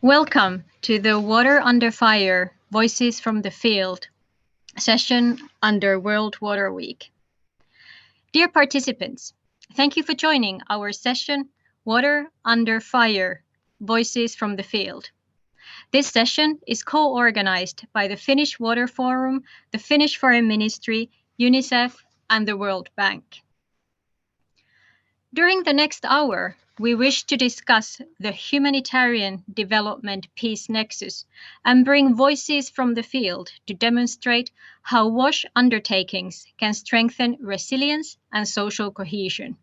Welcome to the Water Under Fire Voices from the Field session under World Water Week. Dear participants, thank you for joining our session, Water Under Fire Voices from the Field. This session is co-organized by the Finnish Water Forum, the Finnish Foreign Ministry, UNICEF, and the World Bank. During the next hour, we wish to discuss the humanitarian development peace nexus and bring voices from the field to demonstrate how WASH undertakings can strengthen resilience and social cohesion.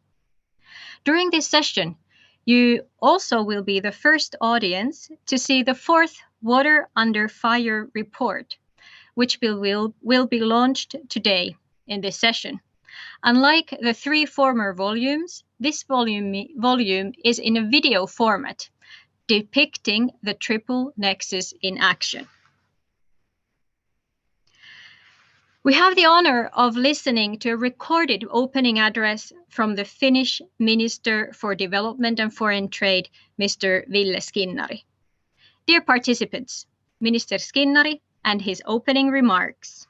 During this session, you also will be the first audience to see the fourth Water Under Fire report, which will be launched today in this session. Unlike the three former volumes, this volume is in a video format, depicting the Triple Nexus in action. We have the honor of listening to a recorded opening address from the Finnish Minister for Development and Foreign Trade, Mr. Ville Skinnari. Dear participants, Minister Skinnari and his opening remarks.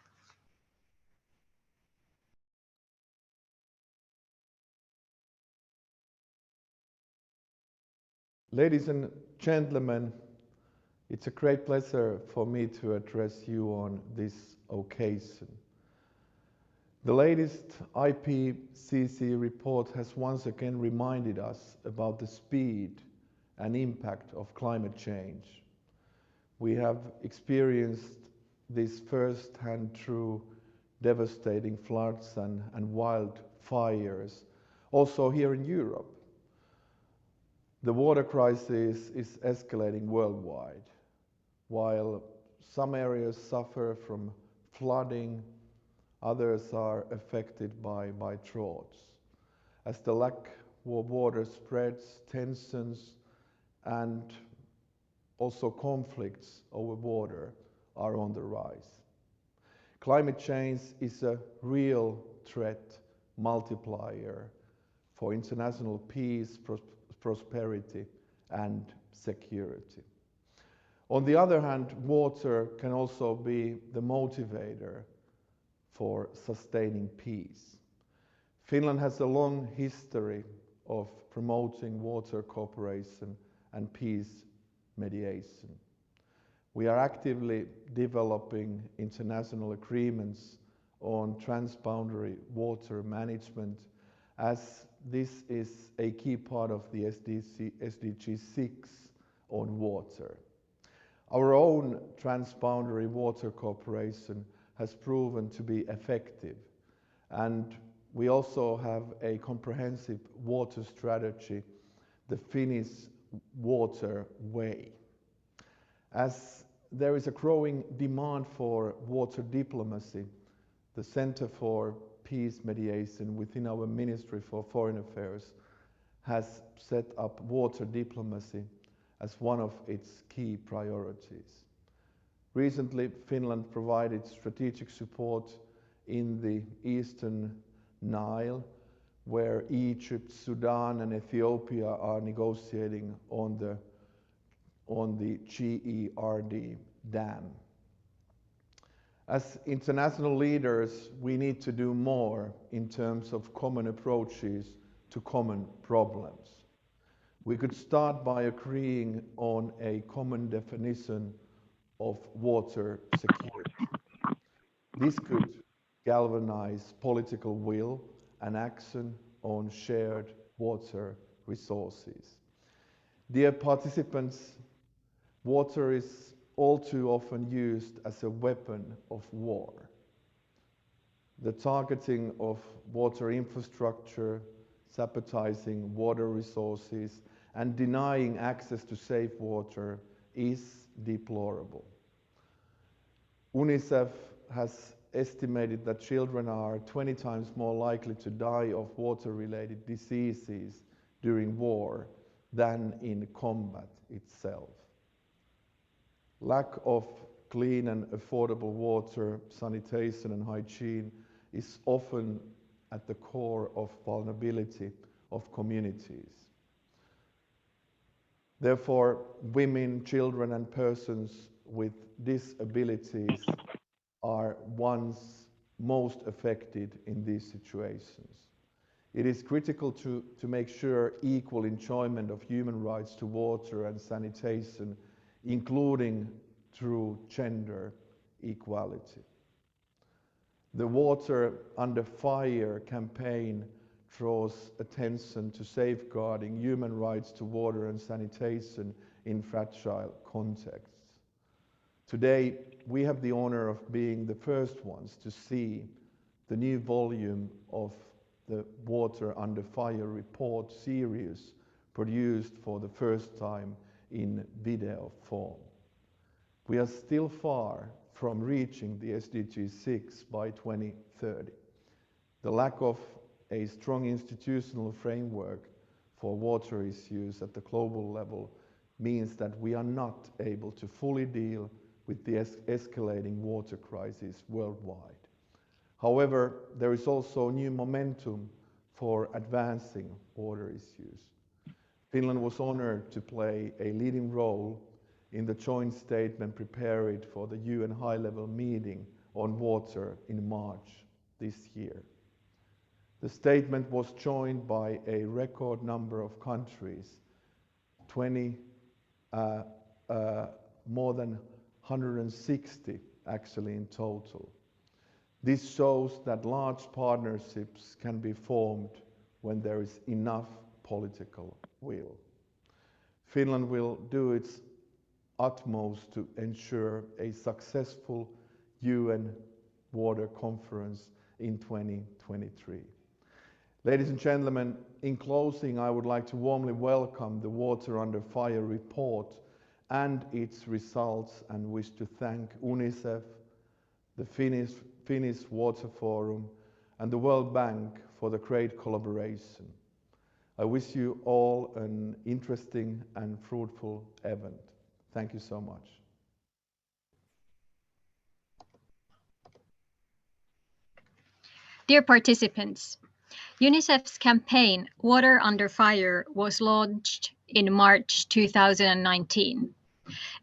Ladies and gentlemen, it's a great pleasure for me to address you on this occasion. The latest IPCC report has once again reminded us about the speed and impact of climate change. We have experienced this firsthand through devastating floods and wildfires, also here in Europe. The water crisis is escalating worldwide. While some areas suffer from flooding, others are affected by droughts. As the lack of water spreads, tensions and also conflicts over water are on the rise. Climate change is a real threat multiplier for international peace, prosperity and security. On the other hand, water can also be the motivator for sustaining peace. Finland has a long history of promoting water cooperation and peace mediation. We are actively developing international agreements on transboundary water management, as this is a key part of the SDG 6 on water. Our own transboundary water cooperation has proven to be effective, and we also have a comprehensive water strategy, the Finnish Water Way. As there is a growing demand for water diplomacy, the Center for Peace Mediation within our Ministry for Foreign Affairs has set up water diplomacy as one of its key priorities. Recently, Finland provided strategic support in the Eastern Nile, where Egypt, Sudan and Ethiopia are negotiating on the GERD dam. As international leaders, we need to do more in terms of common approaches to common problems. We could start by agreeing on a common definition of water security. This could galvanize political will and action on shared water resources. Dear participants, water is all too often used as a weapon of war. The targeting of water infrastructure, sabotaging water resources, and denying access to safe water is deplorable. UNICEF has estimated that children are 20 times more likely to die of water-related diseases during war than in combat itself. Lack of clean and affordable water, sanitation and hygiene is often at the core of vulnerability of communities. Therefore, women, children, and persons with disabilities are ones most affected in these situations. It is critical to make sure equal enjoyment of human rights to water and sanitation, including through gender equality. The Water Under Fire campaign draws attention to safeguarding human rights to water and sanitation in fragile contexts. Today, we have the honor of being the first ones to see the new volume of the Water Under Fire report series produced for the first time in video form. We are still far from reaching the SDG 6 by 2030. The lack of a strong institutional framework for water issues at the global level means that we are not able to fully deal with the escalating water crisis worldwide. However, there is also new momentum for advancing water issues. Finland was honored to play a leading role in the joint statement prepared for the UN high-level meeting on water in March this year. The statement was joined by a record number of countries, more than 160 actually in total. This shows that large partnerships can be formed when there is enough political will. Finland will do its utmost to ensure a successful UN Water Conference in 2023. Ladies and gentlemen, in closing, I would like to warmly welcome the Water Under Fire report and its results, and wish to thank UNICEF, the Finnish Water Forum, and the World Bank for the great collaboration. I wish you all an interesting and fruitful event. Thank you so much. Dear participants, UNICEF's campaign Water Under Fire was launched in March 2019.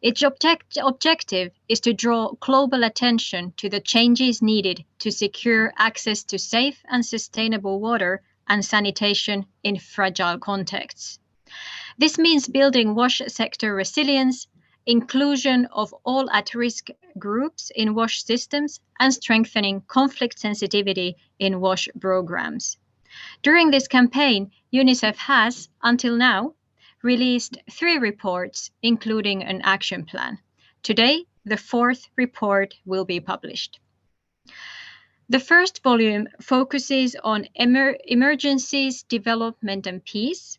Its objective is to draw global attention to the changes needed to secure access to safe and sustainable water and sanitation in fragile contexts. This means building WASH sector resilience, inclusion of all at-risk groups in WASH systems, and strengthening conflict sensitivity in WASH programs. During this campaign, UNICEF has, until now, released 3 reports, including an action plan. Today, the 4th report will be published. The first volume focuses on emergencies, development, and peace.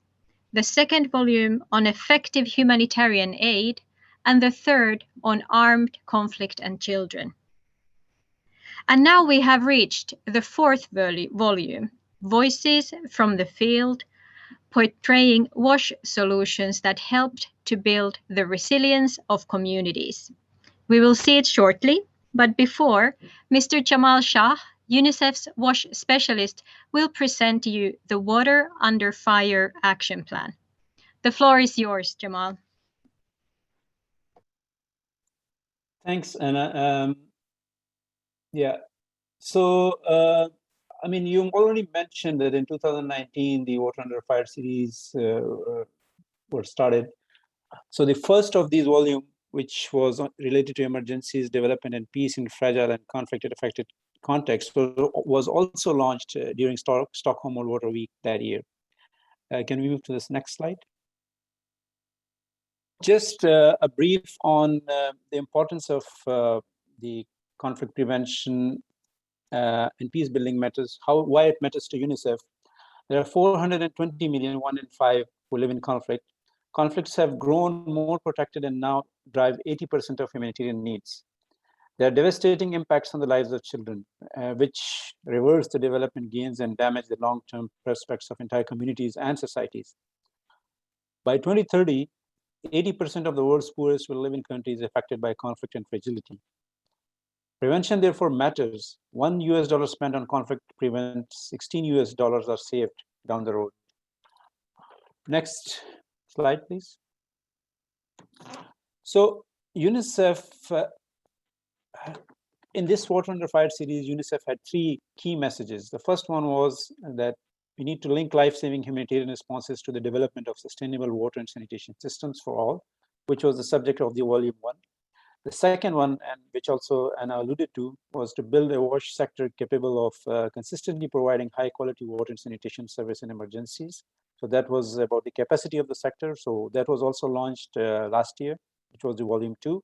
The second volume on effective humanitarian aid, and the third on armed conflict and children. And now we have reached the 4th volume, Voices from the Field, portraying WASH solutions that helped to build the resilience of communities. We will see it shortly, but before, Mr. Jamal Shah, UNICEF's WASH specialist, will present to you the Water Under Fire action plan. The floor is yours, Jamal. Thanks, Anna. So, I mean, you already mentioned that in 2019, the Water Under Fire series were started. So the first of these volumes, which was related to emergencies, development, and peace in fragile and conflict-affected contexts, was also launched during Stockholm World Water Week that year. Can we move to this next slide? Just a brief on the importance of the conflict prevention and peace building matters, why it matters to UNICEF. There are 420 million, 1 in 5, who live in conflict. Conflicts have grown more protected and now drive 80% of humanitarian needs. There are devastating impacts on the lives of children, which reverse the development gains and damage the long-term prospects of entire communities and societies. By 2030, 80% of the world's poorest will live in countries affected by conflict and fragility. Prevention therefore matters. $1 spent on conflict prevents $16 are saved down the road. Next slide, please. So UNICEF, in this Water Under Fire series, UNICEF had 3 key messages. The first one was that we need to link life-saving humanitarian responses to the development of sustainable water and sanitation systems for all, which was the subject of the volume 1. The second one, and which also Anna alluded to, was to build a WASH sector capable of consistently providing high-quality water and sanitation service in emergencies. So that was about the capacity of the sector. So that was also launched last year, which was the volume 2.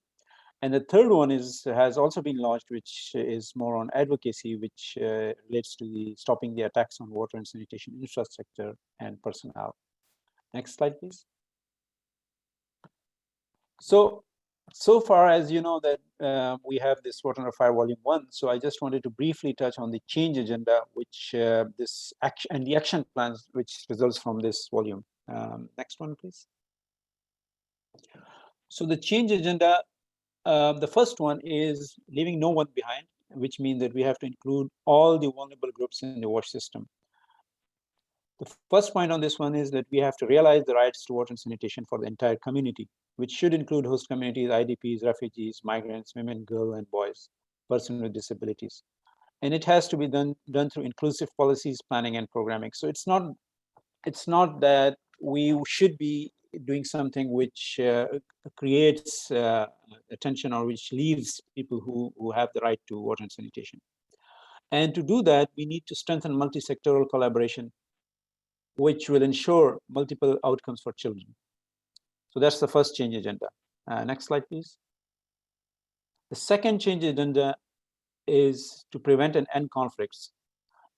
And the third one has also been launched, which is more on advocacy, which relates to the stopping the attacks on water and sanitation infrastructure and personnel. Next slide, please. So far as you know that we have this Water Under Fire Volume 1, so I just wanted to briefly touch on the change agenda, which this action and the action plans which results from this volume. Next one, please. So the change agenda, the first one is leaving no one behind, which means that we have to include all the vulnerable groups in the WASH system. The first point on this one is that we have to realize the rights to water and sanitation for the entire community, which should include host communities, IDPs, refugees, migrants, women, girls, and boys, persons with disabilities. And it has to be done through inclusive policies, planning, and programming. So it's not that we should be doing something which creates attention or which leaves people who have the right to water and sanitation. And to do that, we need to strengthen multi-sectoral collaboration, which will ensure multiple outcomes for children. So that's the first change agenda. Next slide, please. The second change agenda is to prevent and end conflicts.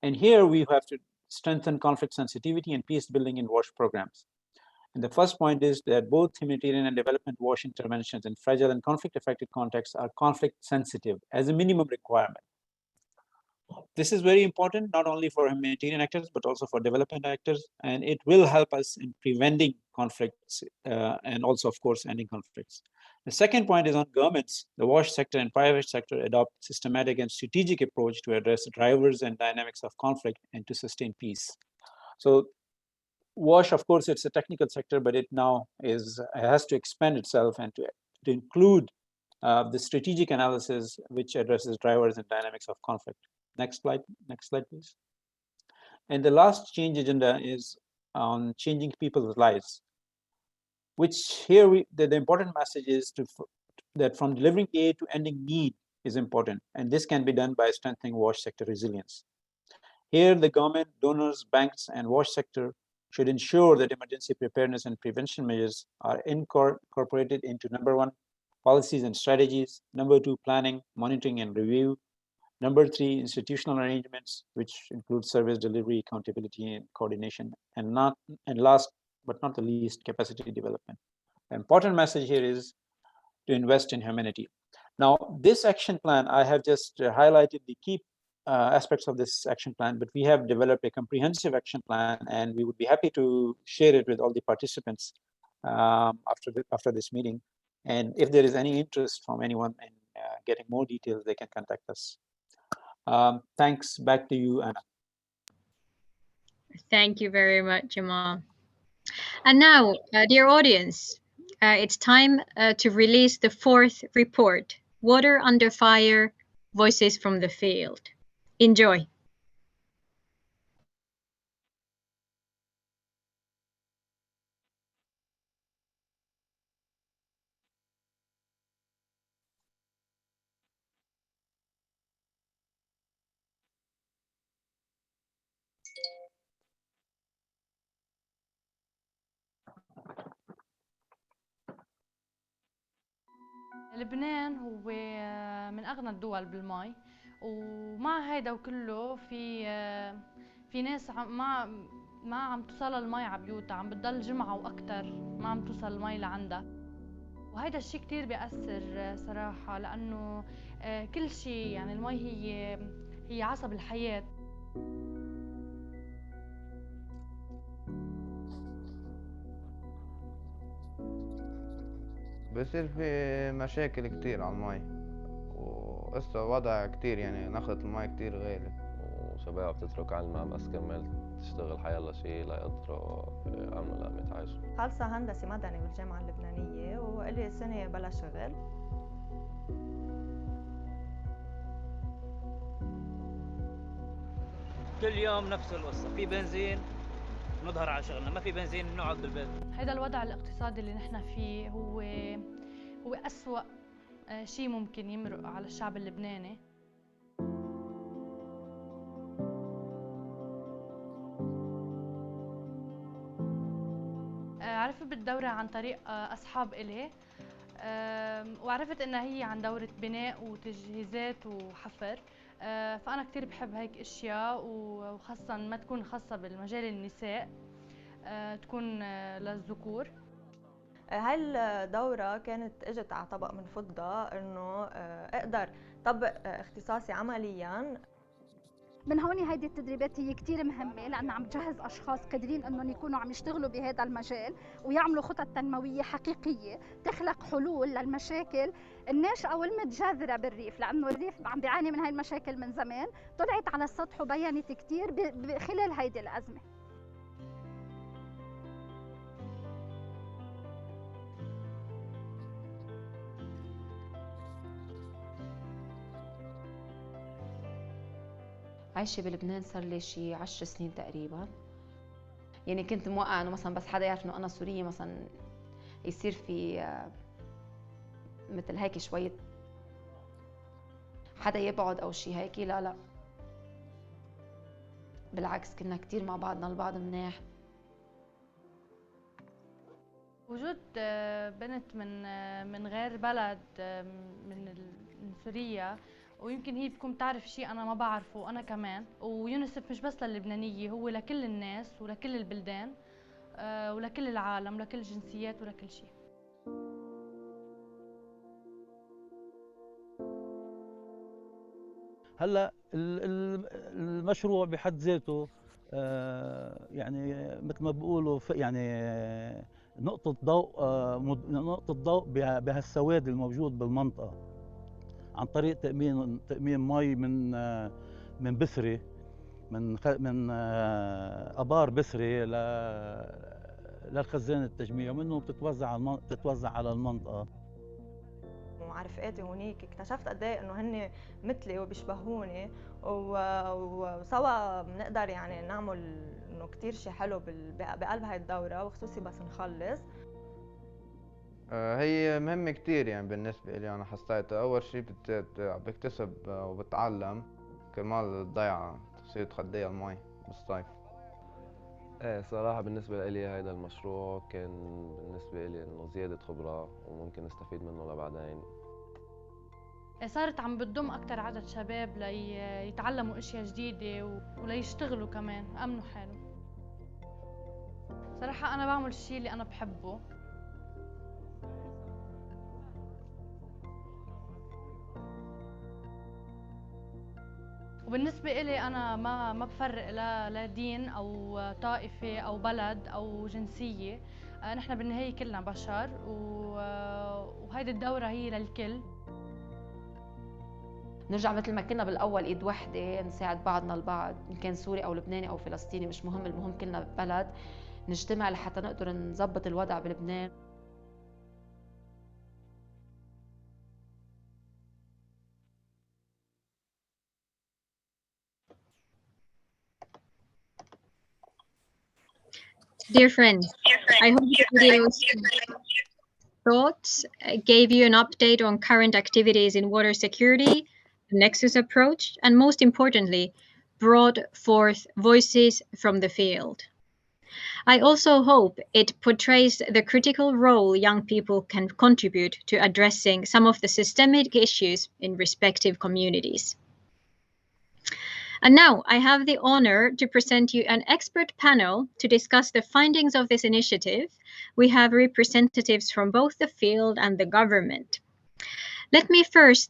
And here we have to strengthen conflict sensitivity and peace building in WASH programs. And the first point is that both humanitarian and development WASH interventions in fragile and conflict-affected contexts are conflict sensitive as a minimum requirement. This is very important, not only for humanitarian actors, but also for development actors, and it will help us in preventing conflicts and also, of course, ending conflicts. The second point is on governments. The WASH sector and private sector adopt systematic and strategic approach to address drivers and dynamics of conflict and to sustain peace. So WASH, of course, it's a technical sector, but it now has to expand itself and to include the strategic analysis which addresses drivers and dynamics of conflict. Next slide, please. And the last change agenda is on changing people's lives, which here the important message is that from delivering aid to ending need is important, and this can be done by strengthening WASH sector resilience. Here, the government, donors, banks, and WASH sector should ensure that emergency preparedness and prevention measures are incorporated into number 1, policies and strategies, number 2, planning, monitoring, and review, number 3, institutional arrangements, which include service delivery, accountability, and coordination, and last but not the least, capacity development. The important message here is to invest in humanity. Now, this action plan, I have just highlighted the key aspects of this action plan, but we have developed a comprehensive action plan, and we would be happy to share it with all the participants after this meeting. And if there is any interest from anyone in getting more details, they can contact us. Thanks. Back to you, Anna. Thank you very much, Jamal. And now, dear audience, it's time to release the 4th report, Water Under Fire, Voices from the Field. Enjoy. لبنان هو من أغنى الدول بالماء، ومع هيدا وكله في ناس ما عم توصل المي على بيوتها، عم بتضل جمعة وأكتر ما عم توصل المي لعندها، وهيدا الشيء كتير بيأثر صراحة، لأنه كل شيء يعني المي هي عصب الحياة. بصير في مشاكل كتير على المي، وقصة وضع كتير يعني نخلة المي كتير غالي، الشباب بتترك علمها بس كرمال تشتغل حيالله شيء ليقدروا يعملوا لقمة عيشهم. خالصة هندسة مدني بالجامعة اللبنانية وإلي سنة بلا شغل. كل يوم نفس القصة، في بنزين نظهر على شغلنا، ما في بنزين نقعد بالبيت. هذا الوضع الاقتصادي اللي نحن فيه هو أسوأ شيء ممكن يمرق على الشعب اللبناني. عرفت بالدورة عن طريق أصحاب إلي، وعرفت إنها هي عن دورة بناء وتجهيزات وحفر. فأنا كتير بحب هيك أشياء، وخاصة ما تكون خاصة بالمجال النساء، تكون للذكور. هاي الدورة كانت اجت على طبق من فضة انه اقدر طبق اختصاصي عمليا. من هون هيدي التدريبات هي كتير مهمة، لأنها عم تجهز أشخاص قادرين أنهم يكونوا عم يشتغلوا بهذا المجال ويعملوا خطط تنموية حقيقية تخلق حلول للمشاكل الناشئة والمتجذرة بالريف، لأنه الريف عم بيعاني من هاي المشاكل من زمان، طلعت على السطح وبينت كتير خلال هيدي الأزمة. عايشة بلبنان صار لي شي 10 سنين تقريبا. يعني كنت موقعة انه مثلا بس حدا يعرف انه انا سورية مثلا يصير في مثل هيك شوية حدا يبعد او شي هيك. لا بالعكس، كنا كتير مع بعضنا البعض مناح. وجود بنت من غير بلد، من سوريا، ويمكن هي بتكون بتعرف شيء أنا ما بعرفه وأنا كمان. ويونيسف مش بس للبنانية، هو لكل الناس ولكل البلدان ولكل العالم ولكل الجنسيات ولكل شيء. هلا المشروع بحد ذاته يعني مثل ما بيقولوا يعني نقطة ضوء بهالسواد الموجود بالمنطقة، عن طريق تأمين مي من بسري، من ابار بسري للخزان التجميع، ومنه بتتوزع على المنطقة. مع رفقاتي هونيك اكتشفت قد ايه انه هن مثلي وبيشبهوني، وسوا بنقدر يعني نعمل انه كثير شيء حلو بقلب هاي الدورة، وخصوصي بس نخلص. هي مهمة كتير يعني بالنسبة لي. أنا حسيتها أول شي بكتسب وبتعلم كرمال الضيعة تصير تخديها المي بالصيف. ايه صراحة بالنسبة لي هيدا المشروع كان بالنسبة لي انه زيادة خبرة وممكن نستفيد منه لبعدين. صارت عم بتضم أكتر عدد شباب ليتعلموا أشياء جديدة وليشتغلوا كمان، أمنوا حالهم. صراحة أنا بعمل الشيء اللي أنا بحبه. وبالنسبة إلي أنا ما بفرق لا دين أو طائفة أو بلد أو جنسية. نحن بالنهاية كلنا بشر، وهيدي الدورة هي للكل. نرجع مثل ما كنا بالأول، إيد وحدة، نساعد بعضنا البعض، إن كان سوري أو لبناني أو فلسطيني مش مهم، المهم كلنا ببلد نجتمع لحتى نقدر نظبط الوضع بلبنان. Dear friends, I hope the video's thoughts gave you an update on current activities in water security, the Nexus approach, and most importantly, brought forth voices from the field. I also hope it portrays the critical role young people can contribute to addressing some of the systemic issues in respective communities. And now I have the honor to present you an expert panel to discuss the findings of this initiative. We have representatives from both the field and the government. Let me first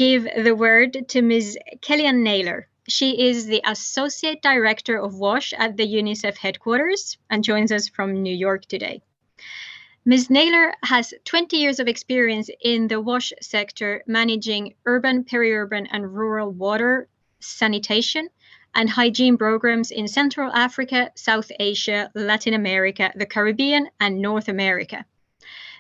give the word to Ms. Kellyanne Naylor. She is the Associate Director of WASH at the UNICEF headquarters and joins us from New York today. Ms. Naylor has 20 years of experience in the WASH sector, managing urban, peri-urban, and rural water sanitation and hygiene programs in Central Africa, South Asia, Latin America, the Caribbean, and North America.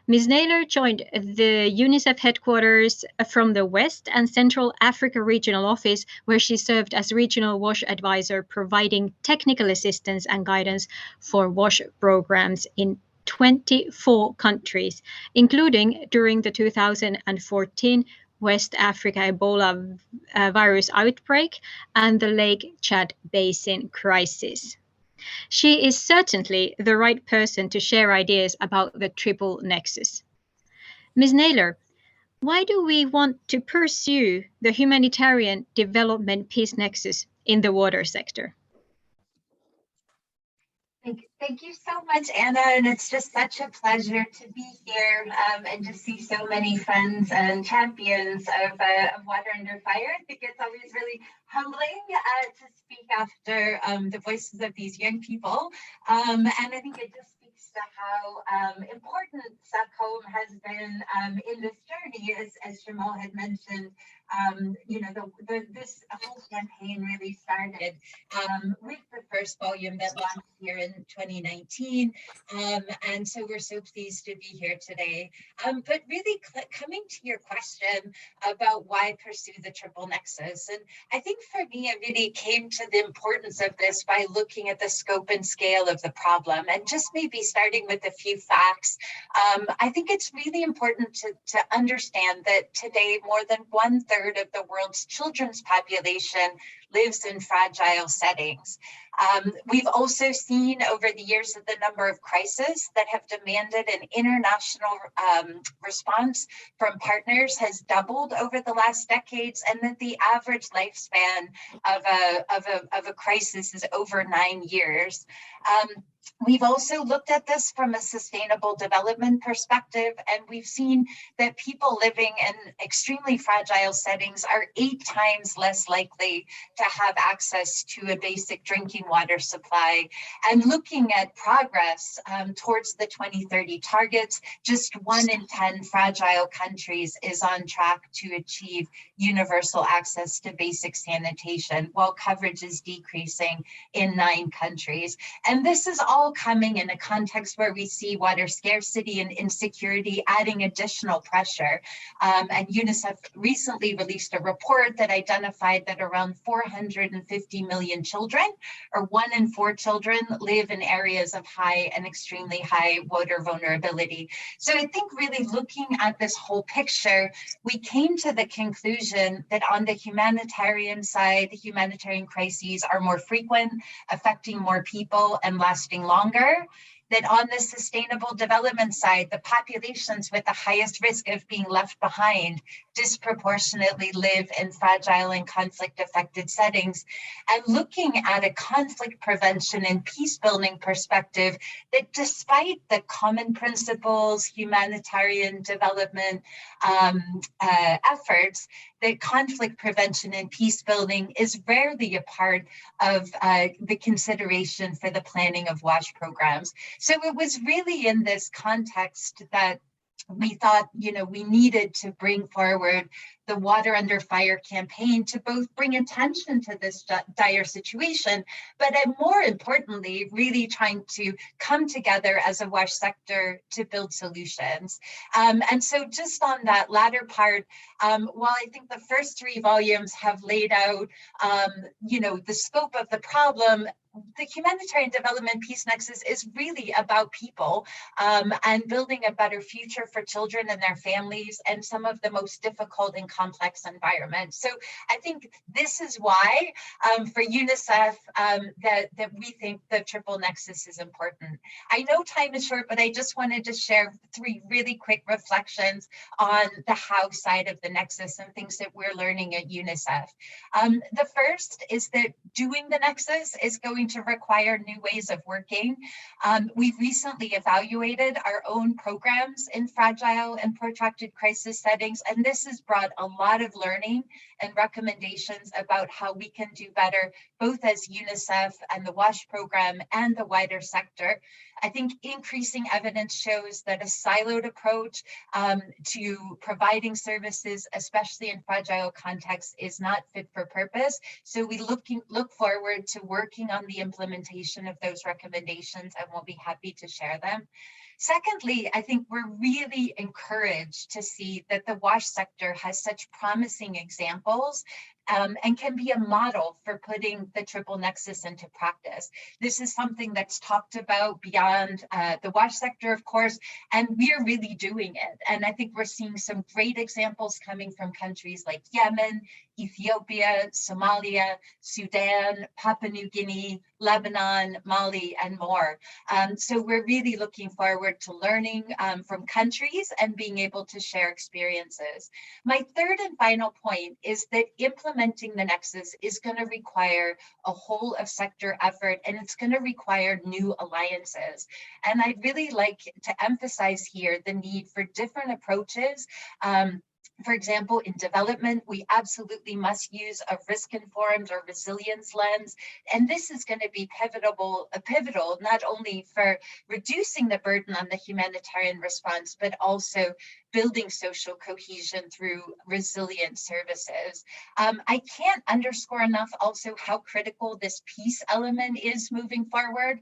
Ms. Naylor joined the UNICEF headquarters from the West and Central Africa Regional Office, where she served as Regional WASH Advisor, providing technical assistance and guidance for WASH programs in 24 countries, including during the 2014 West Africa Ebola virus outbreak and the Lake Chad Basin crisis. She is certainly the right person to share ideas about the Triple Nexus. Ms. Naylor, why do we want to pursue the humanitarian development peace nexus in the water sector? Thank you so much, Anna, and it's just such a pleasure to be here and to see so many friends and champions of Water Under Fire. I think it's always really humbling to speak after the voices of these young people, and I think it just speaks to how important Stockholm has been in this journey, as Jamal had mentioned. You know, this whole campaign really started with the first volume that launched here in 2019, and so we're so pleased to be here today. But really coming to your question about why pursue the Triple Nexus, and I think for me it really came to the importance of this by looking at the scope and scale of the problem, and just maybe starting with a few facts. I think it's really important to understand that today more than 1/3 of the world's children's population lives in fragile settings. We've also seen over the years that the number of crises that have demanded an international response from partners has doubled over the last decades, and that the average lifespan of a crisis is over 9 years. We've also looked at this from a sustainable development perspective, and we've seen that people living in extremely fragile settings are 8 times less likely to have access to a basic drinking water supply. And looking at progress towards the 2030 targets, just 1 in 10 fragile countries is on track to achieve universal access to basic sanitation, while coverage is decreasing in 9 countries. And this is all coming in a context where we see water scarcity and insecurity adding additional pressure. And UNICEF recently released a report that identified that around 450 million children, or 1 in 4 children, live in areas of high and extremely high water vulnerability. So I think really looking at this whole picture, we came to the conclusion that on the humanitarian side, humanitarian crises are more frequent, affecting more people and lasting longer. That on the sustainable development side, the populations with the highest risk of being left behind disproportionately live in fragile and conflict-affected settings. And looking at a conflict prevention and peace building perspective, that despite the common principles, humanitarian development efforts, that conflict prevention and peace building is rarely a part of the consideration for the planning of WASH programs. So it was really in this context that we thought, you know, we needed to bring forward the Water Under Fire campaign to both bring attention to this dire situation, but more importantly, really trying to come together as a WASH sector to build solutions. And so just on that latter part, while I think the first 3 volumes have laid out, you know, the scope of the problem, the humanitarian development peace nexus is really about people and building a better future for children and their families and some of the most difficult and complex environments. So I think this is why for UNICEF that we think the Triple Nexus is important. I know time is short, but I just wanted to share 3 really quick reflections on the how side of the nexus and things that we're learning at UNICEF. The first is that doing the nexus is going to require new ways of working. We've recently evaluated our own programs in fragile and protracted crisis settings, and this has brought a lot of learning and recommendations about how we can do better, both as UNICEF and the WASH program and the wider sector. I think increasing evidence shows that a siloed approach to providing services, especially in fragile contexts, is not fit for purpose. So we look forward to working on the implementation of those recommendations, and we'll be happy to share them. Secondly, I think we're really encouraged to see that the WASH sector has such promising examples and can be a model for putting the Triple Nexus into practice. This is something that's talked about beyond the WASH sector, of course, and we're really doing it. And I think we're seeing some great examples coming from countries like Yemen, Ethiopia, Somalia, Sudan, Papua New Guinea, Lebanon, Mali, and more. So we're really looking forward to learning from countries and being able to share experiences. My third and final point is that implementing the Nexus is going to require a whole of sector effort, and it's going to require new alliances. And I'd really like to emphasize here the need for different approaches. For example, in development, we absolutely must use a risk-informed or resilience lens. And this is going to be pivotal not only for reducing the burden on the humanitarian response, but also building social cohesion through resilient services. I can't underscore enough also how critical this peace element is moving forward.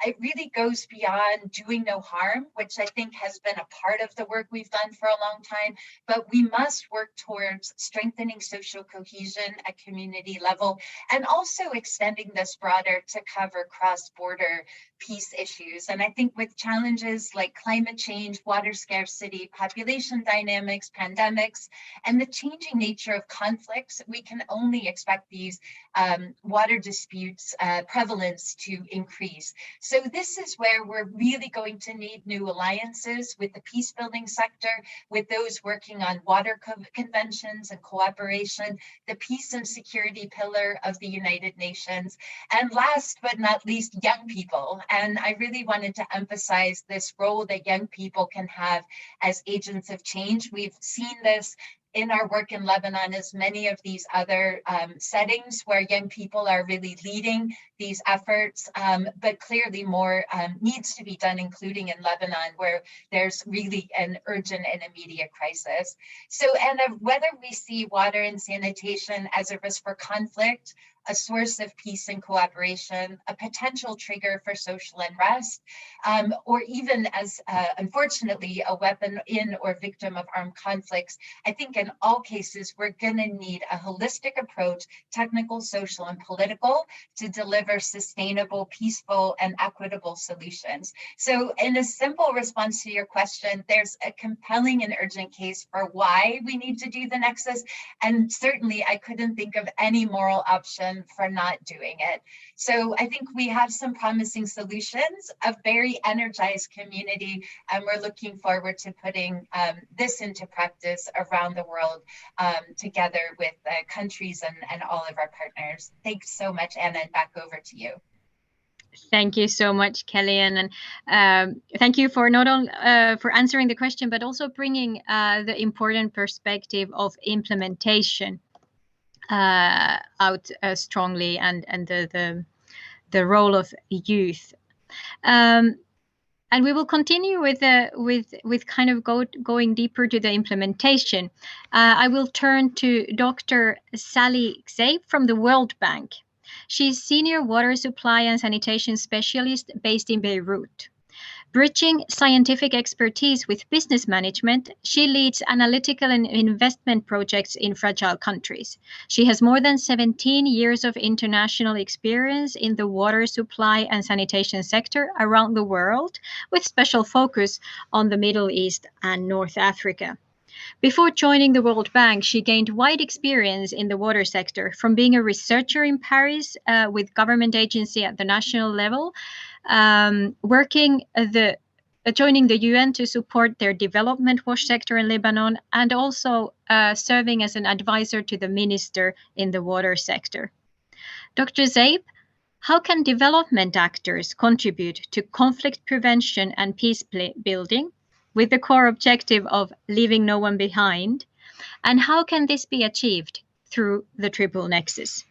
It really goes beyond doing no harm, which I think has been a part of the work we've done for a long time, but we must work towards strengthening social cohesion at community level and also extending this broader to cover cross-border peace issues. And I think with challenges like climate change, water scarcity, population dynamics, pandemics, and the changing nature of conflicts, we can only expect these water disputes prevalence to increase. So this is where we're really going to need new alliances with the peace building sector, with those working on water conventions and cooperation, the peace and security pillar of the United Nations, and last but not least, young people. And I really wanted to emphasize this role that young people can have as agents of change. We've seen this in our work in Lebanon as many of these other settings where young people are really leading these efforts, but clearly more needs to be done, including in Lebanon, where there's really an urgent and immediate crisis. So, and whether we see water and sanitation as a risk for conflict, a source of peace and cooperation, a potential trigger for social unrest, or even as, unfortunately, a weapon in or victim of armed conflicts, I think in all cases, we're gonna need a holistic approach, technical, social, and political, to deliver sustainable, peaceful, and equitable solutions. So in a simple response to your question, there's a compelling and urgent case for why we need to do the Nexus, and certainly I couldn't think of any moral option for not doing it. So I think we have some promising solutions, a very energized community, and we're looking forward to putting this into practice around the world together with countries and all of our partners. Thanks so much, Anna, and back over to you. Thank you so much, Kellyanne, and thank you for not only for answering the question, but also bringing the important perspective of implementation out strongly, and the role of youth. And we will continue with kind of going deeper to the implementation. I will turn to Dr. Sally Zape from the World Bank. She's Senior Water Supply and Sanitation Specialist based in Beirut. Bridging scientific expertise with business management, she leads analytical and investment projects in fragile countries. She has more than 17 years of international experience in the water supply and sanitation sector around the world, with special focus on the Middle East and North Africa. Before joining the World Bank, she gained wide experience in the water sector, from being a researcher in Paris with government agency at the national level, joining the UN to support their development WASH sector in Lebanon, and also serving as an advisor to the minister in the water sector. Dr. Zape, how can development actors contribute to conflict prevention and peace building with the core objective of leaving no one behind? And how can this be achieved through the Triple Nexus?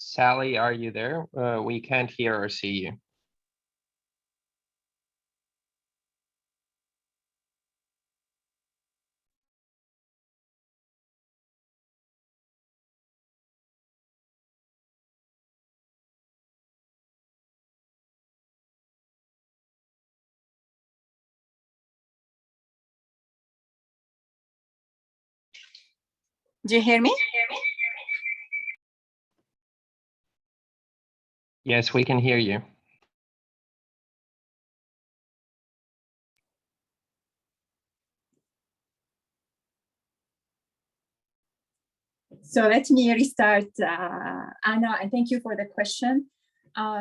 Sally, are you there? We can't hear or see you. Do you hear me? Yes, we can hear you. So let me restart, Anna, and thank you for the question.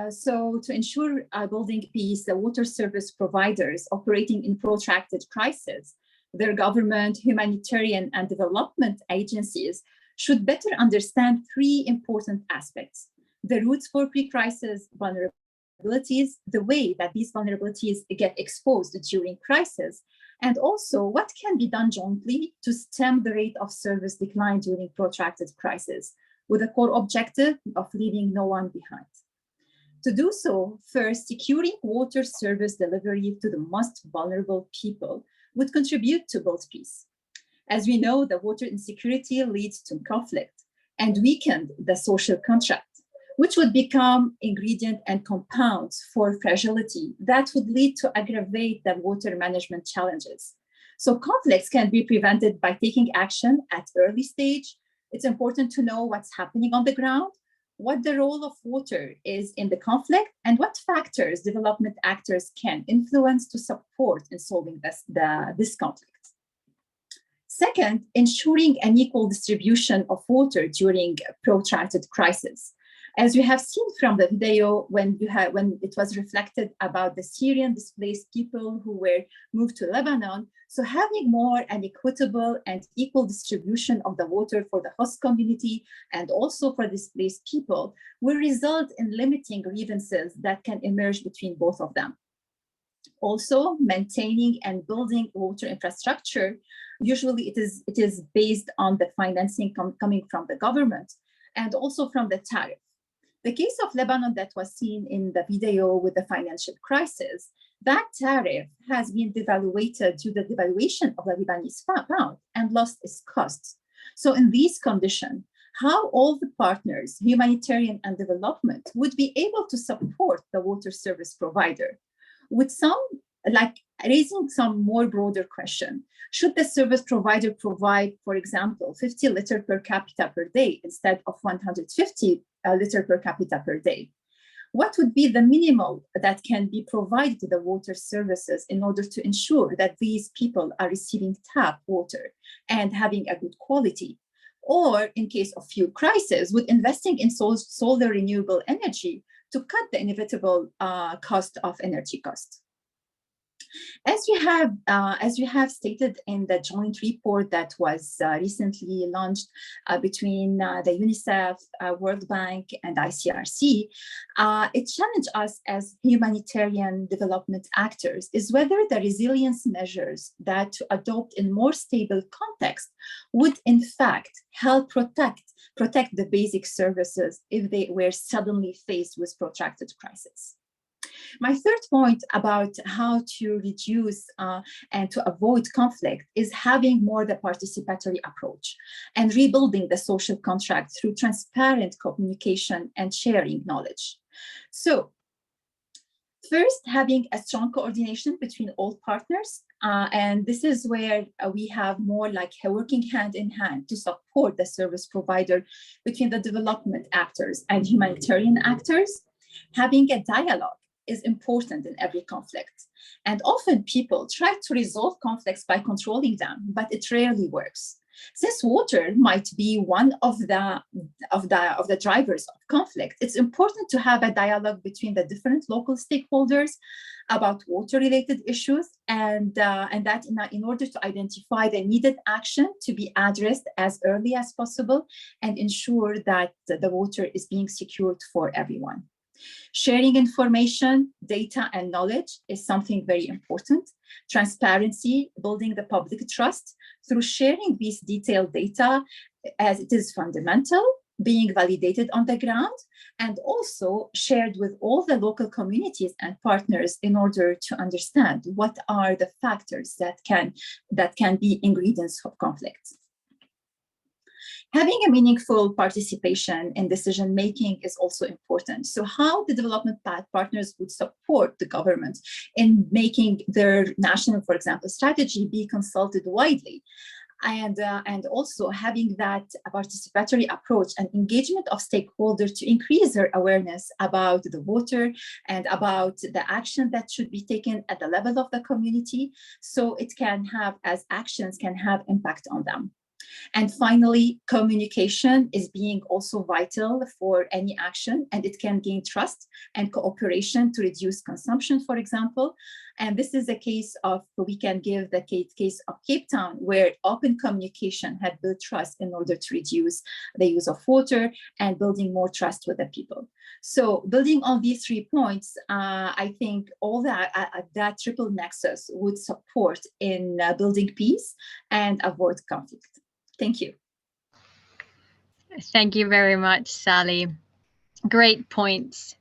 So to ensure building peace, the water service providers operating in protracted crisis, their government, humanitarian, and development agencies should better understand three important aspects: the roots for pre-crisis vulnerabilities, the way that these vulnerabilities get exposed during crisis, and also what can be done jointly to stem the rate of service decline during protracted crisis, with a core objective of leaving no one behind. To do so, first, securing water service delivery to the most vulnerable people would contribute to build peace. As we know, the water insecurity leads to conflict and weakened the social contract, which would become ingredient and compounds for fragility that would lead to aggravate the water management challenges. So conflicts can be prevented by taking action at early stage. It's important to know what's happening on the ground, what the role of water is in the conflict, and what factors development actors can influence to support in solving this conflict. Second, ensuring an equal distribution of water during protracted crisis. As we have seen from the video, when it was reflected about the Syrian displaced people who were moved to Lebanon, so having more an equitable and equal distribution of the water for the host community and also for displaced people will result in limiting grievances that can emerge between both of them. Also, maintaining and building water infrastructure, usually it is based on the financing coming from the government and also from the tariff. The case of Lebanon that was seen in the video with the financial crisis, that tariff has been devaluated due to the devaluation of the Lebanese pound and lost its costs. So in these conditions, how all the partners, humanitarian and development, would be able to support the water service provider with some, like raising some more broader question. Should the service provider provide, for example, 50 liters per capita per day instead of 150 liters per capita per day? What would be the minimal that can be provided to the water services in order to ensure that these people are receiving tap water and having a good quality? Or in case of fuel crisis, with investing in solar renewable energy to cut the inevitable cost of energy cost. As we have stated in the joint report that was recently launched between the UNICEF, World Bank, and ICRC, it challenged us as humanitarian development actors is whether the resilience measures that to adopt in more stable context would in fact help protect the basic services if they were suddenly faced with protracted crisis. My third point about how to reduce and to avoid conflict is having more the participatory approach and rebuilding the social contract through transparent communication and sharing knowledge. So first, having a strong coordination between all partners. And this is where we have more like working hand in hand to support the service provider between the development actors and humanitarian actors. Having a dialogue is important in every conflict. And often people try to resolve conflicts by controlling them, but it rarely works. Since water might be one of the drivers of conflict, it's important to have a dialogue between the different local stakeholders about water-related issues, and that in order to identify the needed action to be addressed as early as possible and ensure that the water is being secured for everyone. Sharing information, data, and knowledge is something very important. Transparency, building the public trust through sharing these detailed data as it is fundamental. being validated on the ground, and also shared with all the local communities and partners in order to understand what are the factors that can be ingredients of conflict. Having a meaningful participation in decision-making is also important. So how the development partners would support the government in making their national, for example, strategy be consulted widely. And also having that participatory approach and engagement of stakeholders to increase their awareness about the water and about the action that should be taken at the level of the community, so it can have, as actions can have impact on them. And finally, communication is being also vital for any action, and it can gain trust and cooperation to reduce consumption, for example. And this is a case of, we can give the case of Cape Town, where open communication had built trust in order to reduce the use of water and building more trust with the people. So building on these 3 points, I think all that triple nexus would support in building peace and avoid conflict. Thank you. Thank you very much, Sally. Great points.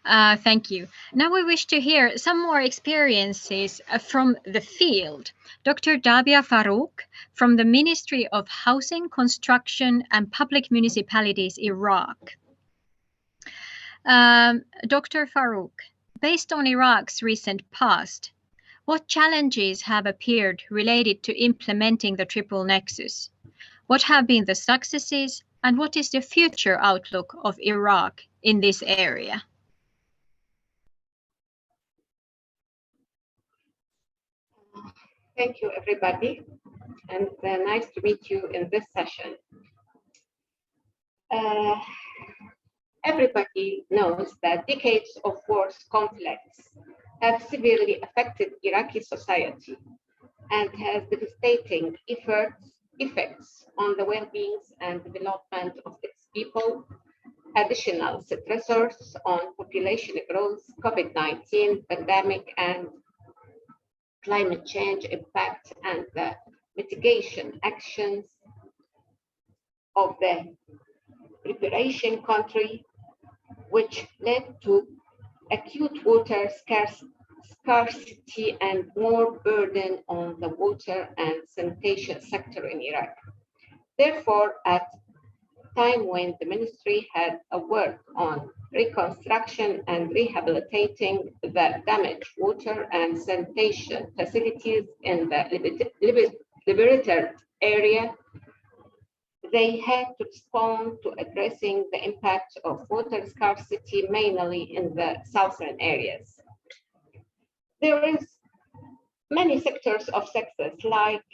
Thank you. Now we wish to hear some more experiences from the field. Dr. Dabia Farouk from the Ministry of Housing, Construction and Public Municipalities, Iraq. Dr. Farouk, based on Iraq's recent past, what challenges have appeared related to implementing the Triple Nexus? What have been the successes, and what is the future outlook of Iraq in this area? Thank you, everybody, and nice to meet you in this session. Everybody knows that decades of wars, conflicts have severely affected Iraqi society and has devastating effects on the well-being and development of its people. Additional stressors on population growth, COVID-19 pandemic, and climate change impact, and the mitigation actions of the preparation country, which led to acute water scarcity and more burden on the water and sanitation sector in Iraq. Therefore, at a time when the ministry had a work on reconstruction and rehabilitating the damaged water and sanitation facilities in the liberated area, they had to respond to addressing the impact of water scarcity, mainly in the southern areas. There is many sectors of success, like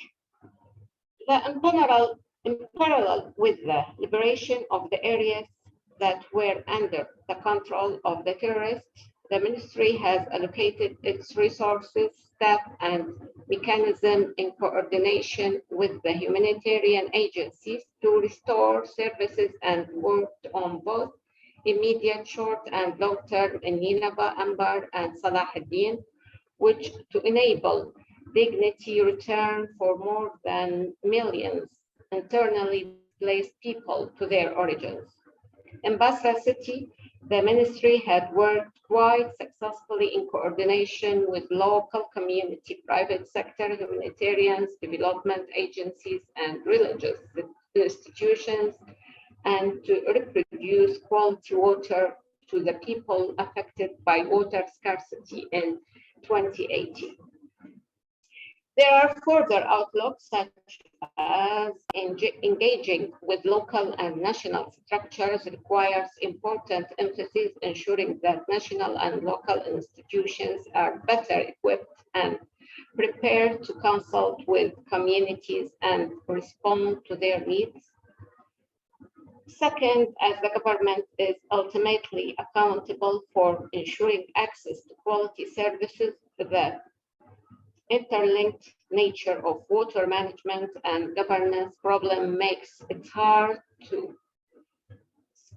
in parallel with the liberation of the areas that were under the control of the terrorists, the ministry has allocated its resources, staff, and mechanism in coordination with the humanitarian agencies to restore services and worked on both immediate, short, and long term in Nineveh, Anbar, and Salah ad-Din, which to enable dignity return for more than millions internally displaced people to their origins. In Basra city, the ministry had worked quite successfully in coordination with local community, private sector, humanitarians, development agencies, and religious institutions, and to reproduce quality water to the people affected by water scarcity in 2018. There are further outlooks, such as engaging with local and national structures requires important emphasis, ensuring that national and local institutions are better equipped and prepared to consult with communities and respond to their needs. Second, as the government is ultimately accountable for ensuring access to quality services, the interlinked nature of water management and governance problem makes it hard to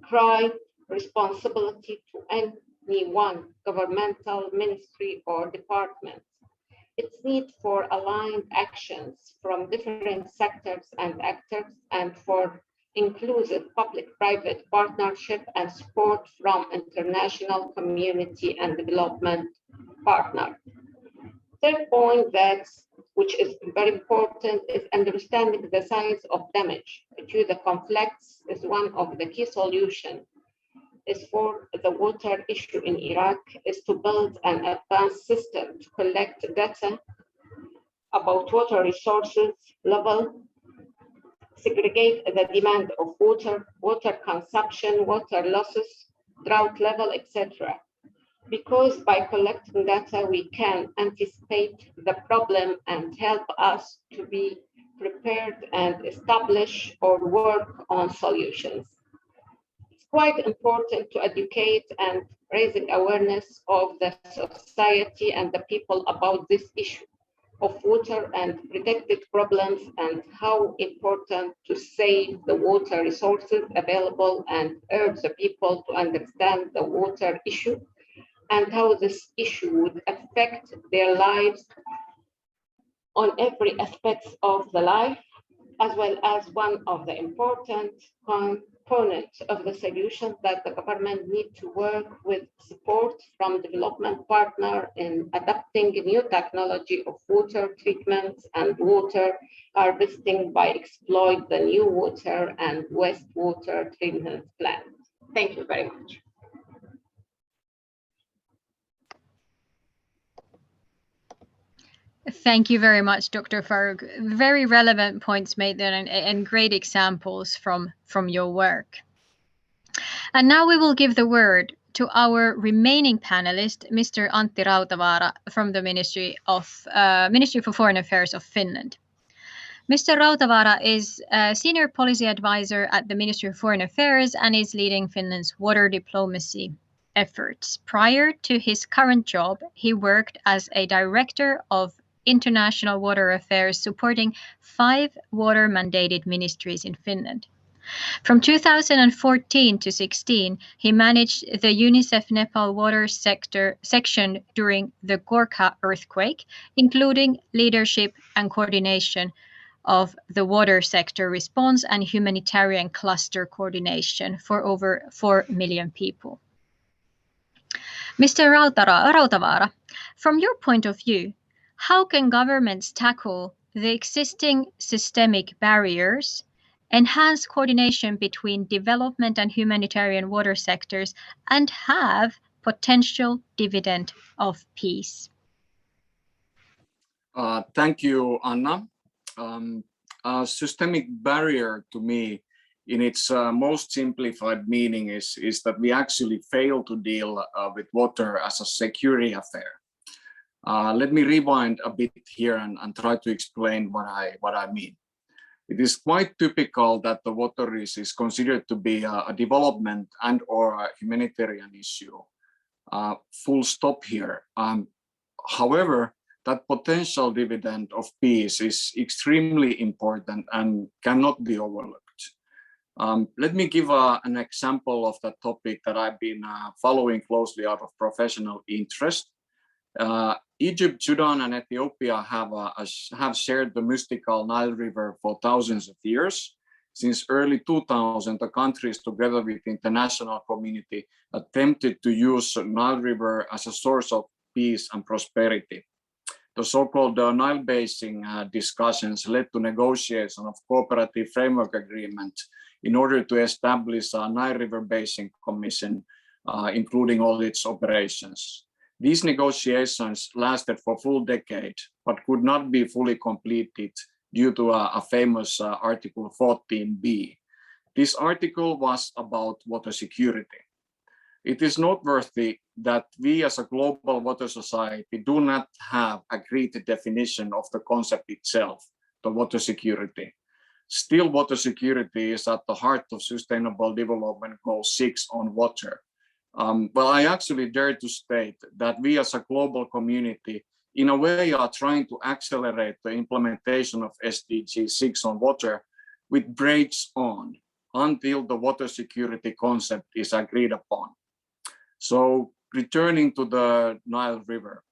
ascribe responsibility to any one governmental ministry or department. Its need for aligned actions from different sectors and actors, and for inclusive public-private partnership and support from international community and development partners. Third point which is very important is understanding the size of damage to the conflicts is one of the key solutions is for the water issue in Iraq is to build an advanced system to collect data about water resources level, segregate the demand of water, water consumption, water losses, drought level, etc. Because by collecting data, we can anticipate the problem and help us to be prepared and establish or work on solutions. It's quite important to educate and raising awareness of the society and the people about this issue of water and predicted problems and how important to save the water resources available and urge the people to understand the water issue and how this issue would affect their lives on every aspect of the life, as well as one of the important components of the solution that the government need to work with support from development partner in adapting new technology of water treatment and water harvesting by exploit the new water and wastewater treatment plants. Thank you very much. Thank you very much, Dr. Farouk. Very relevant points made there and great examples from your work. And now we will give the word to our remaining panelist, Mr. Antti Rautavaara from the Ministry for Foreign Affairs of Finland. Mr. Rautavaara is a senior policy advisor at the Ministry of Foreign Affairs and is leading Finland's water diplomacy efforts. Prior to his current job, he worked as a director of international water affairs, supporting 5 water-mandated ministries in Finland. From 2014 to 16, he managed the UNICEF Nepal water section during the Gorkha earthquake, including leadership and coordination of the water sector response and humanitarian cluster coordination for over 4 million people. Mr. Rautavaara, from your point of view, how can governments tackle the existing systemic barriers, enhance coordination between development and humanitarian water sectors, and have potential dividend of peace? Thank you, Anna. A systemic barrier to me, in its most simplified meaning, is that we actually fail to deal with water as a security affair. Let me rewind a bit here and try to explain what I mean. It is quite typical that the water is considered to be a development and or a humanitarian issue. Full stop here. However, that potential dividend of peace is extremely important and cannot be overlooked. Let me give an example of that topic that I've been following closely out of professional interest. Egypt, Sudan, and Ethiopia have shared the mystical Nile River for thousands of years. Since early 2000, the countries, together with the international community, attempted to use Nile River as a source of peace and prosperity. The so-called Nile Basin discussions led to negotiation of cooperative framework agreement in order to establish a Nile River Basin Commission, including all its operations. These negotiations lasted for a full decade, but could not be fully completed due to a famous Article 14b. This article was about water security. It is noteworthy that we as a global water society do not have a agreed definition of the concept itself, the water security. Still, water security is at the heart of Sustainable Development Goal 6 on water. Well, I actually dare to state that we as a global community, in a way, are trying to accelerate the implementation of SDG 6 on water with brakes on until the water security concept is agreed upon. So returning to the Nile River,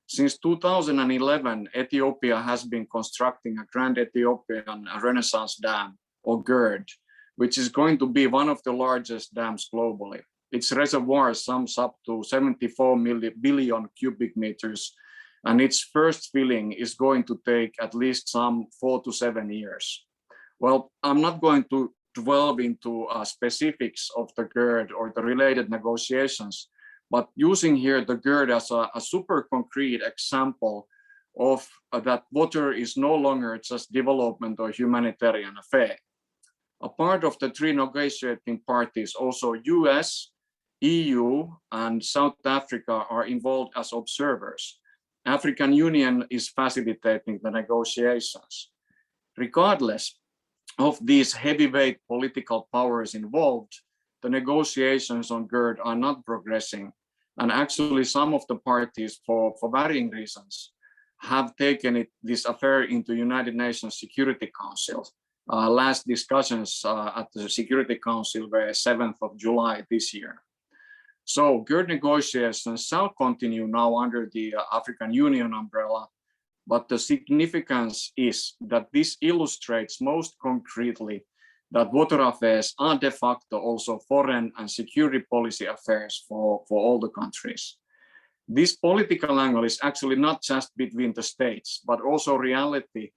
since 2011, Ethiopia has been constructing a Grand Ethiopian Renaissance Dam, or GERD, which is going to be one of the largest dams globally. Its reservoir sums up to 74 billion cubic meters, and its first filling is going to take at least some 4 to 7 years. Well, I'm not going to delve into specifics of the GERD or the related negotiations, but using here the GERD as a super concrete example of that water is no longer just development or humanitarian affair. A part of the three negotiating parties, also US, EU, and South Africa are involved as observers. African Union is facilitating the negotiations. Regardless of these heavyweight political powers involved, the negotiations on GERD are not progressing. And actually some of the parties, for varying reasons, have taken this affair into United Nations Security Council. Last discussions at the Security Council were 7th of July this year. So GERD negotiations shall continue now under the African Union umbrella, but the significance is that this illustrates most concretely that water affairs are de facto also foreign and security policy affairs for all the countries. This political angle is actually not just between the states, but also reality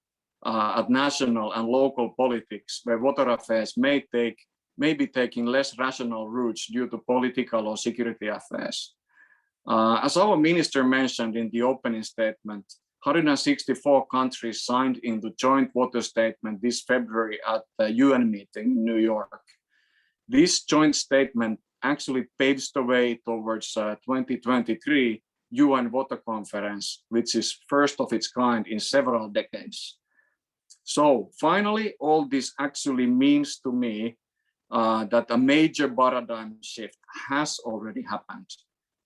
at national and local politics, where water affairs may be taking less rational routes due to political or security affairs. As our minister mentioned in the opening statement, 164 countries signed in the joint water statement this February at the UN meeting in New York. This joint statement actually paves the way towards 2023 UN Water Conference, which is first of its kind in several decades. So finally, all this actually means to me that a major paradigm shift has already happened.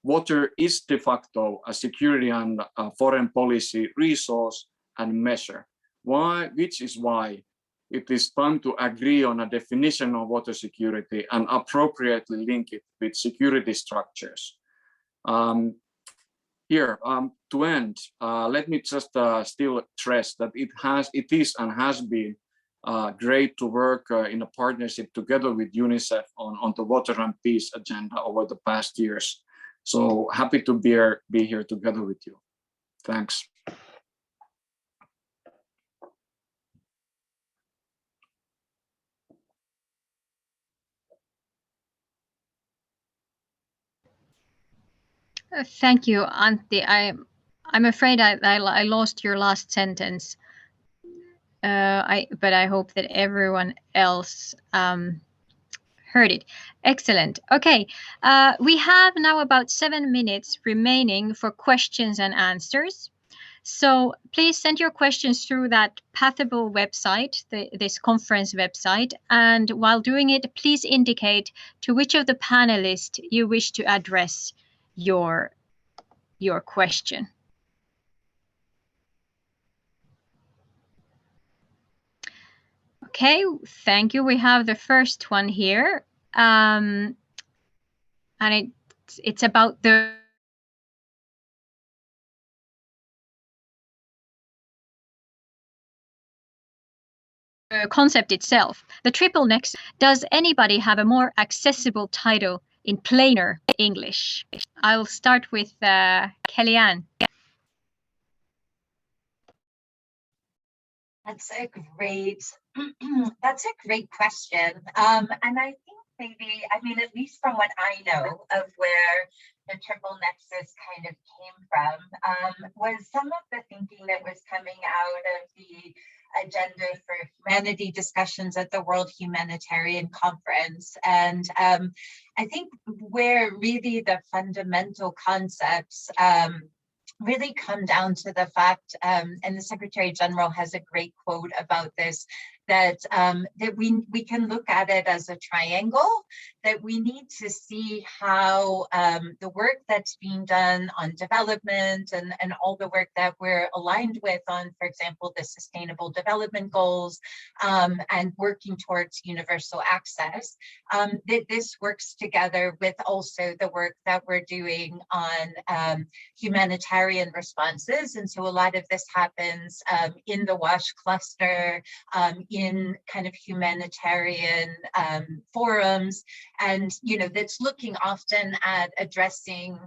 Water is de facto a security and foreign policy resource and measure, which is why it is time to agree on a definition of water security and appropriately link it with security structures. To end, let me just still stress that it is and has been great to work in a partnership together with UNICEF on the water and peace agenda over the past years. So happy to be here together with you. Thanks. Thank you, Antti. I'm afraid I lost your last sentence. But I hope that everyone else heard it. Excellent. Okay, we have now about 7 minutes remaining for questions and answers. So please send your questions through that Pathable website, this conference website. And while doing it, please indicate to which of the panelists you wish to address your question. Okay, thank you. We have the first one here, and it's about the concept itself. The Triple Nexus. Does anybody have a more accessible title in plainer English? I'll start with Kellyanne. That's a great question. And I think maybe, I mean, at least from what I know of where the Triple Nexus kind of came from, was some of the thinking that was coming out of the Agenda for Humanity discussions at the World Humanitarian Conference. And I think where really the fundamental concepts really come down to the fact, and the Secretary General has a great quote about this, that we can look at it as a triangle, that we need to see how the work that's being done on development and all the work that we're aligned with on, for example, the Sustainable Development Goals and working towards universal access, that this works together with also the work that we're doing on humanitarian responses. And so a lot of this happens in the WASH cluster, in kind of humanitarian forums, and that's looking often at addressing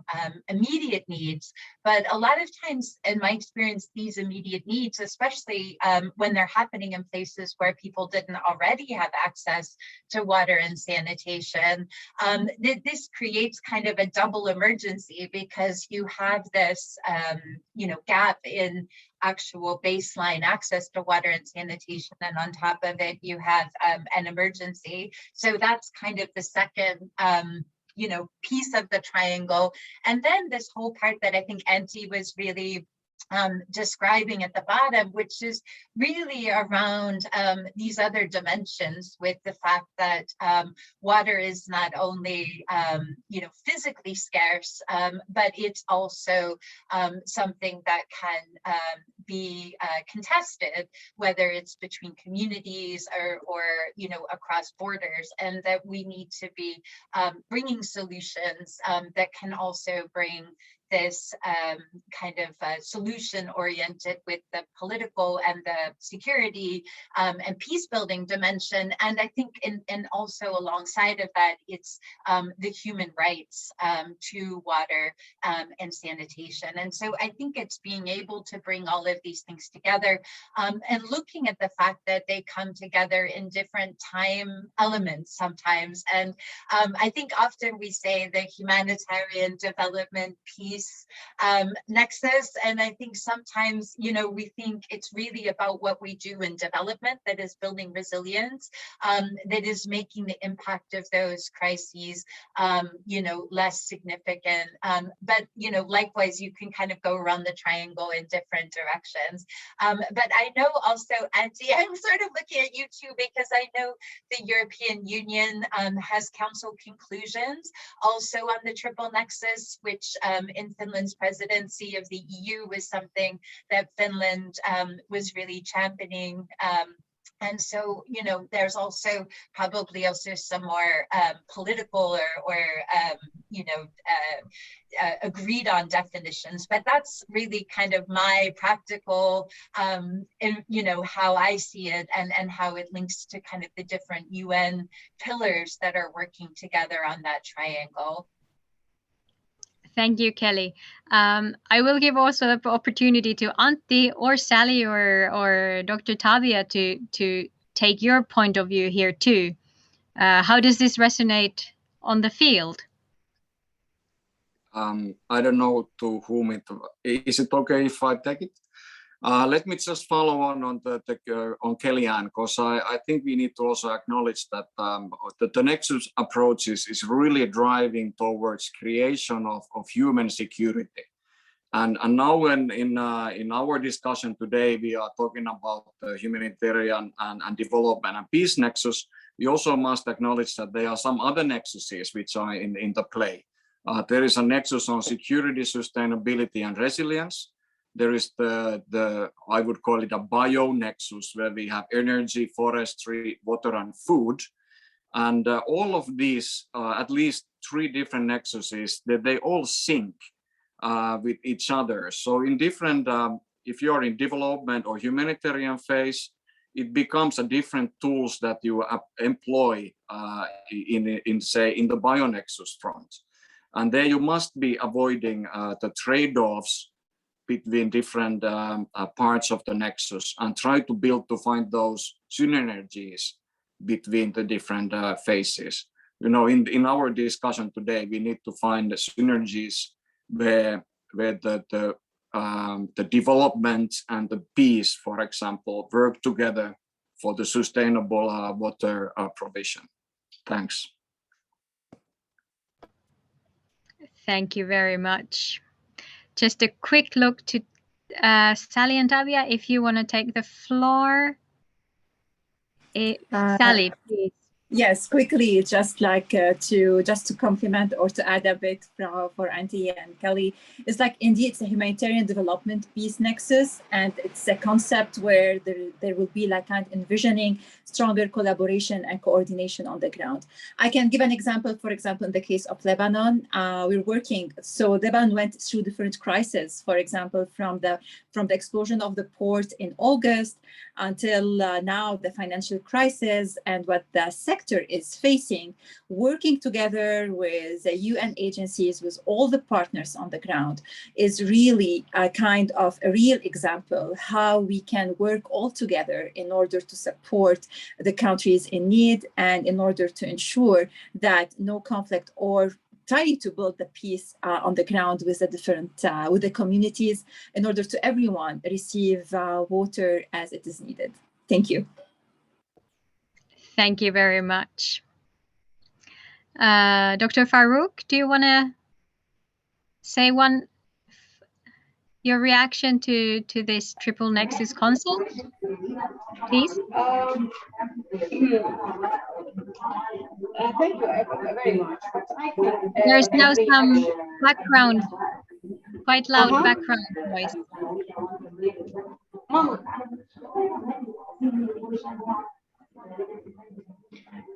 immediate needs. But a lot of times, in my experience, these immediate needs, especially when they're happening in places where people didn't already have access to water and sanitation, this creates kind of a double emergency, because you have this gap in actual baseline access to water and sanitation, and on top of it you have an emergency. So that's kind of the second piece of the triangle. And then this whole part that I think Antti was really describing at the bottom, which is really around these other dimensions, with the fact that water is not only physically scarce, but it's also something that can be contested, whether it's between communities or across borders, and that we need to be bringing solutions that can also bring this kind of solution oriented with the political and the security and peace building dimension. And I think and also alongside of that, it's the human rights to water and sanitation. And so I think it's being able to bring all of these things together and looking at the fact that they come together in different time elements sometimes. And I think often we say the humanitarian development peace nexus, and I think sometimes we think it's really about what we do in development that is building resilience, that is making the impact of those crises less significant, but likewise you can kind of go around the triangle in different directions. But I know also, Antti, I'm sort of looking at you too, because I know the European Union has council conclusions also on the Triple Nexus, which in Finland's presidency of the EU was something that Finland was really championing. And so, there's also probably also some more political or agreed on definitions, but that's really kind of my practical, how I see it and how it links to kind of the different UN pillars that are working together on that triangle. Thank you, Kelly. I will give also the opportunity to Antti or Sally or Dr. Tavia to take your point of view here too. How does this resonate on the field? I don't know to whom it is. It okay if I take it? Let me just follow on on Kellyanne, because I think we need to also acknowledge that the Nexus approach is really driving towards creation of human security. And now when in our discussion today, we are talking about the humanitarian and development and peace nexus, we also must acknowledge that there are some other nexuses which are in the play. There is a nexus on security, sustainability, and resilience. There is the I would call it a bio nexus, where we have energy, forestry, water, and food. And all of these, at least 3 different nexuses, that they all sync with each other. So in different, if you're in development or humanitarian phase, it becomes a different tools that you employ in the bio nexus front. And there you must be avoiding the trade-offs between different parts of the nexus and try to find those synergies between the different phases. In our discussion today, we need to find the synergies where the development and the peace, for example, work together for the sustainable water provision. Thanks. Thank you very much. Just a quick look to Sally and Tavia, if you want to take the floor. Sally, please. Yes, quickly, just like to complement or to add a bit for Auntie and Kelly, it's like indeed it's a humanitarian development peace nexus, and it's a concept where there will be like kind of envisioning stronger collaboration and coordination on the ground. I can give an example. For example, in the case of Lebanon, we're working. So Lebanon went through different crises. For example, from the explosion of the port in August until now the financial crisis and what the sector is facing, working together with the UN agencies, with all the partners on the ground, is really a kind of a real example how we can work all together in order to support the countries in need and in order to ensure that no conflict or try to build the peace on the ground with the different with the communities in order to everyone receive water as it is needed. Thank you. Thank you very much. Dr. Farouk, do you want to say your reaction to this Triple Nexus concept, please? Thank you very much. There's now some background, quite loud background noise.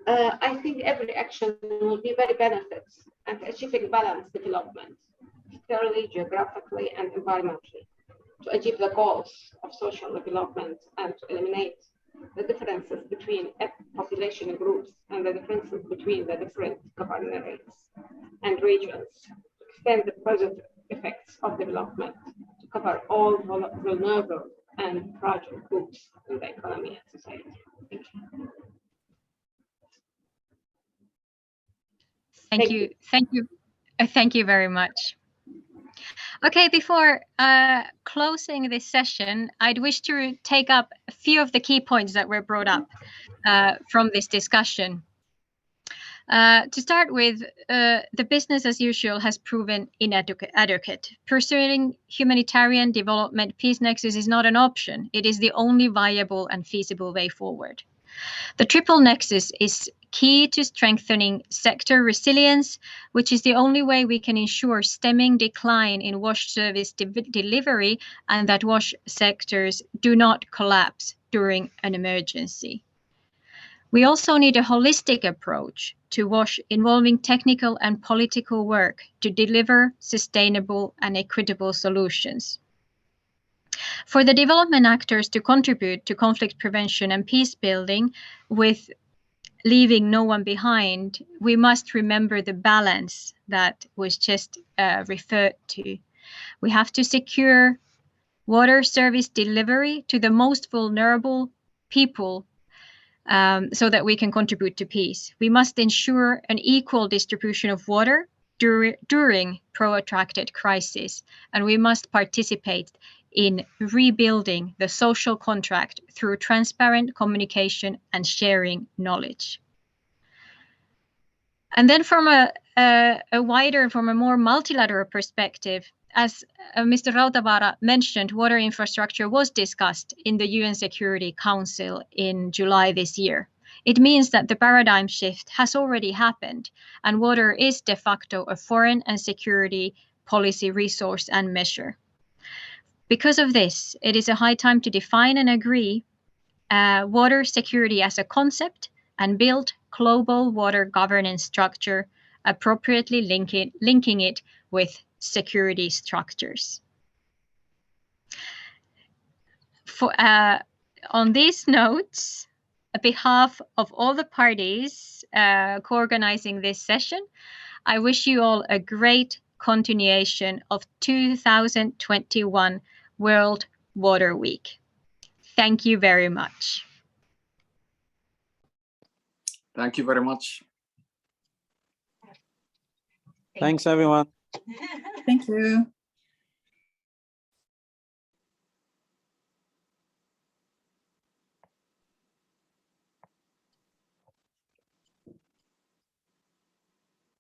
I think every action will be very benefits and achieving balanced development, securely, geographically, and environmentally, to achieve the goals of social development and to eliminate the differences between population groups and the differences between the different governorates and regions, to extend the positive effects of development to cover all vulnerable and fragile groups in the economy and society. Thank you. Thank you very much. Okay, before closing this session, I'd wish to take up a few of the key points that were brought up from this discussion. To start with, the business as usual has proven inadequate. Pursuing humanitarian development peace nexus is not an option. It is the only viable and feasible way forward. The Triple Nexus is key to strengthening sector resilience, which is the only way we can ensure stemming decline in WASH service delivery and that WASH sectors do not collapse during an emergency. We also need a holistic approach to WASH involving technical and political work to deliver sustainable and equitable solutions. For the development actors to contribute to conflict prevention and peace building with leaving no one behind, we must remember the balance that was just referred to. We have to secure water service delivery to the most vulnerable people so that we can contribute to peace. We must ensure an equal distribution of water during protracted crisis, and we must participate in rebuilding the social contract through transparent communication and sharing knowledge. And then from a more multilateral perspective, as Mr. Rautavaara mentioned, water infrastructure was discussed in the UN Security Council in July this year. It means that the paradigm shift has already happened, and water is de facto a foreign and security policy resource and measure. Because of this, it is a high time to define and agree water security as a concept and build global water governance structure, appropriately linking it with security structures. On these notes, on behalf of all the parties co-organizing this session, I wish you all a great continuation of 2021 World Water Week. Thank you very much. Thank you very much. Thanks, everyone. Thank you.